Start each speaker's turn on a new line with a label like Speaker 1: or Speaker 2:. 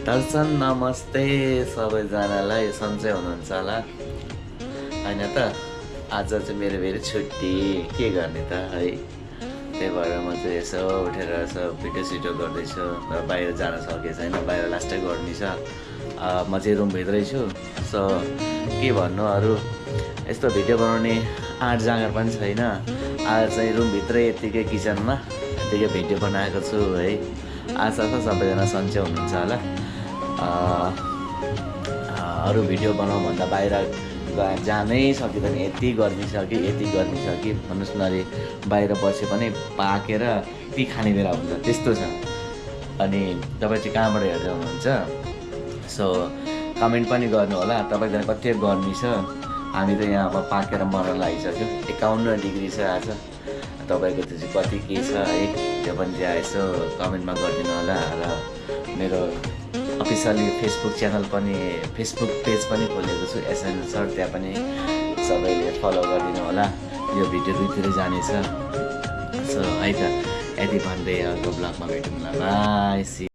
Speaker 1: दर्शन नमस्ते सबैजनालाई सन्चै हुनुहुन्छ होला होइन त। आज चाहिँ मेरो फेरि छुट्टी के गर्ने त है। त्यही भएर म चाहिँ यसो उठेर यसो भिडियो गर्दैछु र बाहिर जान सकेको छैन, बाहिर लास्टै गर्नु छ। म चाहिँ रुमभित्रै छु। सो के भन्नु अरू, यस्तो भिडियो बनाउने आँट जाँगर पनि छैन। आज चाहिँ रुमभित्रै यत्तिकै किचनमा यत्तिकै भिडियो बनाएको छु है। आशा छ सबैजना सन्चै हुनुहुन्छ होला। अरू भिडियो बनाउँ भन्दा बाहिर जानै सकिँदैन, यति गर्मी छ कि भन्नुहोस् न। अरे बाहिर बसे पनि पाकेर ती खाने बेला हुन्छ, त्यस्तो छ। अनि तपाईँ चाहिँ कहाँबाट हेर्दै हुनुहुन्छ? सो कमेन्ट पनि गर्नु होला, तपाईँजना कति गर्मी छ। हामी त यहाँ अब पाकेर मर्न लागिसक्यो। 51 डिग्री छ आज। तपाईँको त्यो चाहिँ कति के छ है, त्यो पनि चाहिँ यसो कमेन्टमा गरिदिनु होला। र मेरो अफिसियली फेसबुक पेज पनि खोलेको छु, एसएन सर, त्यहाँ पनि सबैले फलो गरिदिनु होला। यो भिडियो दुईतिर जानेछ। सो है त, यति भन्दै अर्को ब्लगमा भेटौँला। बाई।